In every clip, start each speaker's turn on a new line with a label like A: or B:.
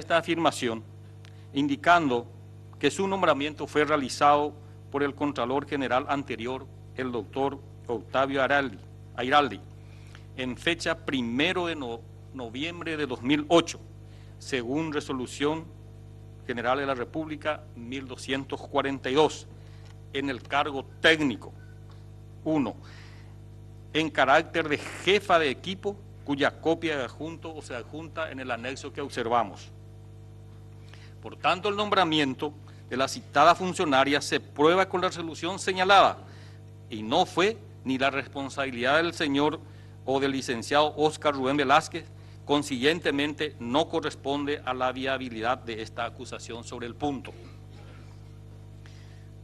A: esta afirmación, indicando que su nombramiento fue realizado por el Contralor General anterior, el doctor Octavio Airaldi, en fecha 1 de noviembre de 2008, según Resolución General de la República 1242, en el cargo técnico 1, en carácter de jefa de equipo, cuya copia adjunto o se adjunta en el anexo que observamos. Por tanto, el nombramiento de la citada funcionaria se prueba con la resolución señalada y no fue ni la responsabilidad del señor o del licenciado Óscar Rubén Velázquez, consiguientemente no corresponde a la viabilidad de esta acusación sobre el punto.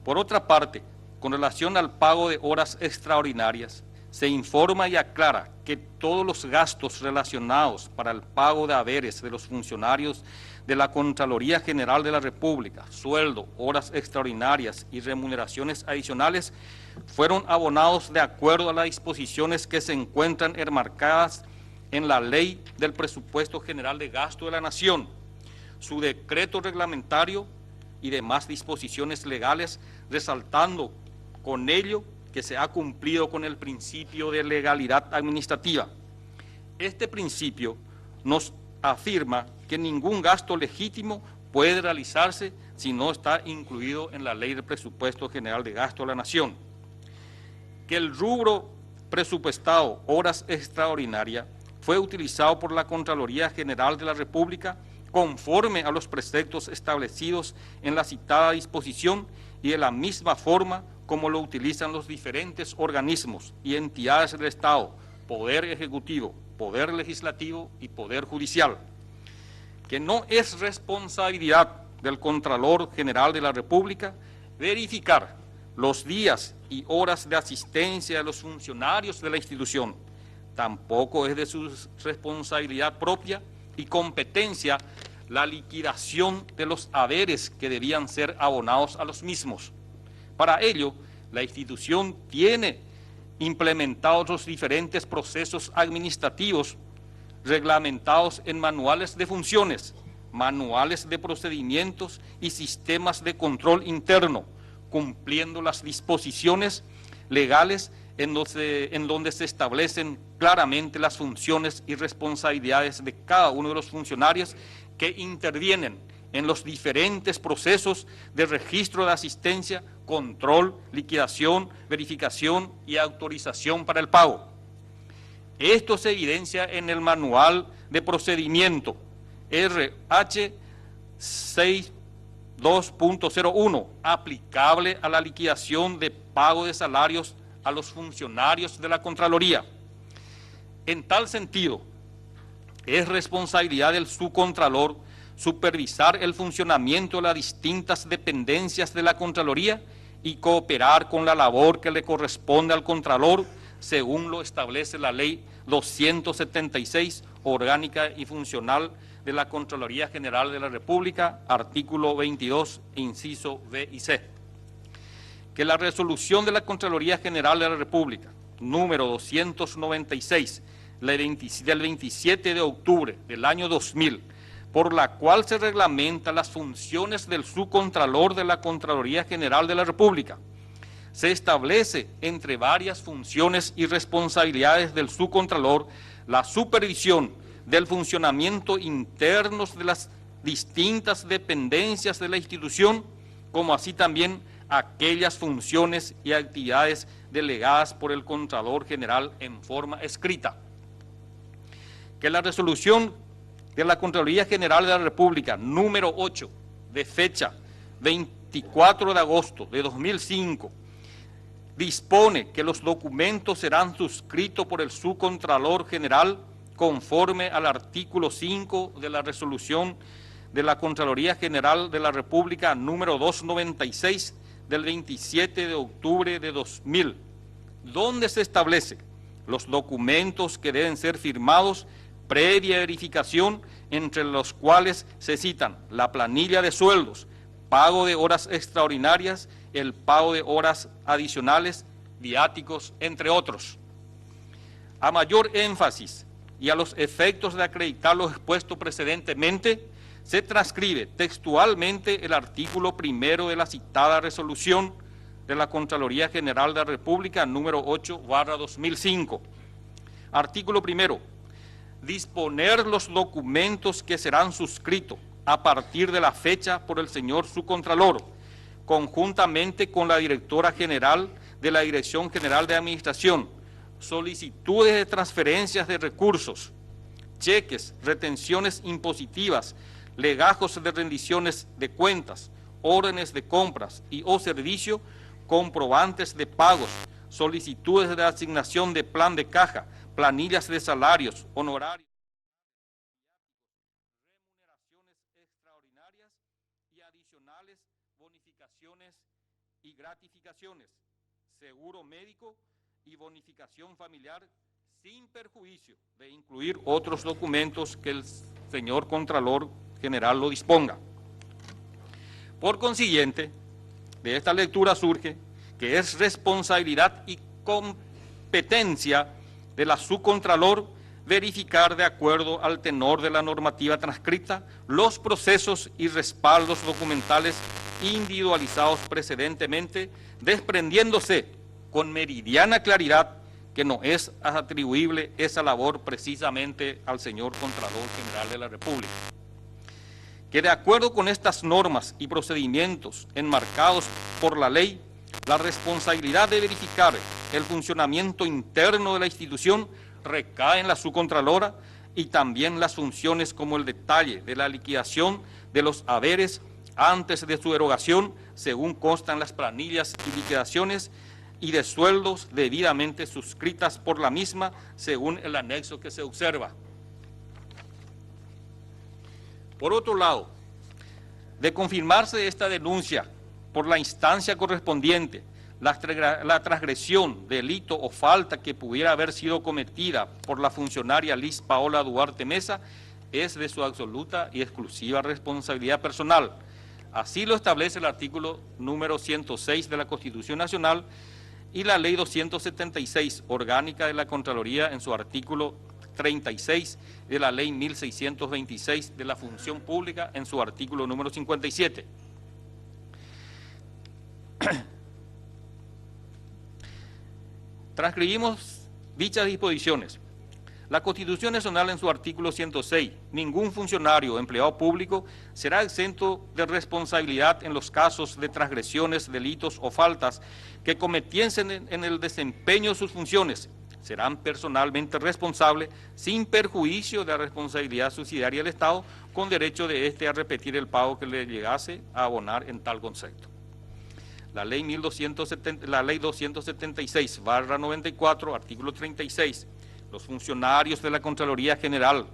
A: Por otra parte, con relación al pago de horas extraordinarias, se informa y aclara que todos los gastos relacionados para el pago de haberes de los funcionarios de la Contraloría General de la República, sueldo, horas extraordinarias y remuneraciones adicionales, fueron abonados de acuerdo a las disposiciones que se encuentran enmarcadas en la Ley del Presupuesto General de Gasto de la Nación, su decreto reglamentario y demás disposiciones legales, resaltando con ello que se ha cumplido con el principio de legalidad administrativa. Este principio nos afirma que ningún gasto legítimo puede realizarse si no está incluido en la Ley del Presupuesto General de Gasto de la Nación. Que el rubro presupuestado horas extraordinarias fue utilizado por la Contraloría General de la República conforme a los preceptos establecidos en la citada disposición y de la misma forma como lo utilizan los diferentes organismos y entidades del Estado, Poder Ejecutivo, Poder Legislativo y Poder Judicial. Que no es responsabilidad del Contralor General de la República verificar los días y horas de asistencia de los funcionarios de la institución. Tampoco es de su responsabilidad propia y competencia la liquidación de los haberes que debían ser abonados a los mismos. Para ello, la institución tiene implementados los diferentes procesos administrativos reglamentados en manuales de funciones, manuales de procedimientos y sistemas de control interno, cumpliendo las disposiciones legales en donde se establecen claramente las funciones y responsabilidades de cada uno de los funcionarios que intervienen en los diferentes procesos de registro de asistencia, control, liquidación, verificación y autorización para el pago. Esto se evidencia en el Manual de Procedimiento RH 62.01, aplicable a la liquidación de pago de salarios a los funcionarios de la Contraloría. En tal sentido, es responsabilidad del subcontralor supervisar el funcionamiento de las distintas dependencias de la Contraloría y cooperar con la labor que le corresponde al Contralor, según lo establece la Ley 276, orgánica y funcional de la Contraloría General de la República, artículo 22, inciso B y C. Que la resolución de la Contraloría General de la República, número 296, del 27 de octubre del año 2000, por la cual se reglamenta las funciones del subcontralor de la Contraloría General de la República. Se establece entre varias funciones y responsabilidades del subcontralor la supervisión del funcionamiento interno de las distintas dependencias de la institución, como así también aquellas funciones y actividades delegadas por el Contralor General en forma escrita. Que la resolución de la Contraloría General de la República, número 8, de fecha 24 de agosto de 2005, dispone que los documentos serán suscritos por el subcontralor general conforme al artículo 5 de la resolución de la Contraloría General de la República, número 296, del 27 de octubre de 2000, donde se establece los documentos que deben ser firmados previa verificación, entre los cuales se citan la planilla de sueldos, pago de horas extraordinarias, el pago de horas adicionales, viáticos, entre otros. A mayor énfasis y a los efectos de acreditar lo expuesto precedentemente, se transcribe textualmente el artículo 1 de la citada resolución de la Contraloría General de la República número 8/2005. Artículo 1. Disponer los documentos que serán suscritos a partir de la fecha por el señor subcontralor, conjuntamente con la directora general de la Dirección General de Administración, solicitudes de transferencias de recursos, cheques, retenciones impositivas, legajos de rendiciones de cuentas, órdenes de compras y o servicio, comprobantes de pagos, solicitudes de asignación de plan de caja, planillas de salarios, honorarios, remuneraciones extraordinarias y adicionales, bonificaciones y gratificaciones, seguro médico y bonificación familiar, sin perjuicio de incluir otros documentos que el señor Contralor General lo disponga. Por consiguiente, de esta lectura surge que es responsabilidad y competencia de la subcontralor verificar de acuerdo al tenor de la normativa transcrita los procesos y respaldos documentales individualizados precedentemente, desprendiéndose con meridiana claridad que no es atribuible esa labor precisamente al señor Contralor General de la República. Que de acuerdo con estas normas y procedimientos enmarcados por la ley, la responsabilidad de verificar el funcionamiento interno de la institución recae en la subcontralora y también las funciones como el detalle de la liquidación de los haberes antes de su erogación, según constan las planillas y liquidaciones, y de sueldos debidamente suscritas por la misma, según el anexo que se observa. Por otro lado, de confirmarse esta denuncia por la instancia correspondiente, la transgresión, delito o falta que pudiera haber sido cometida por la funcionaria Liz Paola Duarte Mesa es de su absoluta y exclusiva responsabilidad personal. Así lo establece el artículo número 106 de la Constitución Nacional y la Ley 276 orgánica de la Contraloría en su artículo 36 de la Ley 1626 de la Función Pública en su artículo número 57. Transcribimos dichas disposiciones. La Constitución Nacional en su artículo 106, ningún funcionario o empleado público será exento de responsabilidad en los casos de transgresiones, delitos o faltas que cometiesen en el desempeño de sus funciones. Serán personalmente responsables sin perjuicio de la responsabilidad subsidiaria del Estado, con derecho de éste a repetir el pago que le llegase a abonar en tal concepto. La Ley 276/94, artículo 36. Los funcionarios de la Contraloría General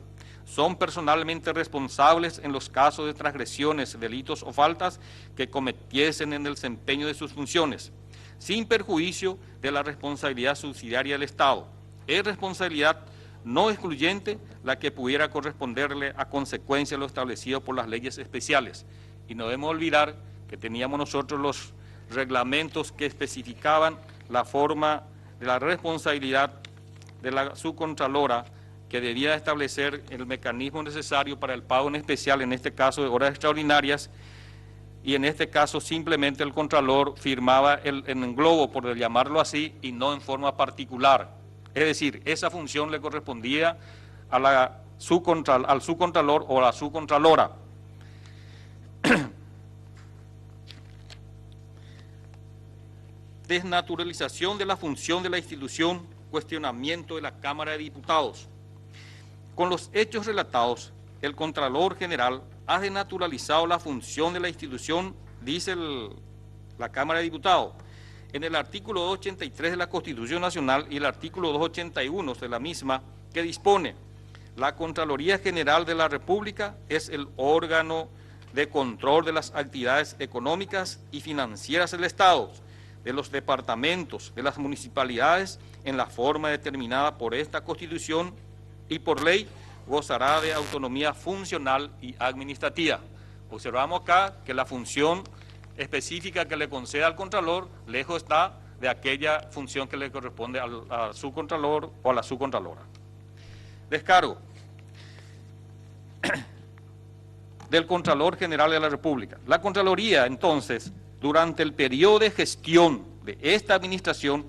A: son personalmente responsables en los casos de transgresiones, delitos o faltas que cometiesen en el desempeño de sus funciones, sin perjuicio de la responsabilidad subsidiaria del Estado. Es responsabilidad no excluyente la que pudiera corresponderle a consecuencia de lo establecido por las leyes especiales. Y no debemos olvidar que teníamos nosotros los reglamentos que especificaban la forma de la responsabilidad de la subcontralora, que debía establecer el mecanismo necesario para el pago en especial, en este caso de horas extraordinarias, y en este caso simplemente el contralor firmaba el englobo, por llamarlo así, y no en forma particular. Es decir, esa función le correspondía a al subcontralor o a la subcontralora. Desnaturalización de la función de la institución, cuestionamiento de la Cámara de Diputados. Con los hechos relatados, el Contralor General ha desnaturalizado la función de la institución, dice la Cámara de Diputados, en el artículo 283 de la Constitución Nacional y el artículo 281 de la misma, que dispone: la Contraloría General de la República es el órgano de control de las actividades económicas y financieras del Estado, de los departamentos, de las municipalidades, en la forma determinada por esta Constitución, y por ley gozará de autonomía funcional y administrativa. Observamos acá que la función específica que le concede al Contralor lejos está de aquella función que le corresponde al subcontralor o a la subcontralora. Descargo. del Contralor General de la República. La Contraloría, entonces, durante el periodo de gestión de esta administración,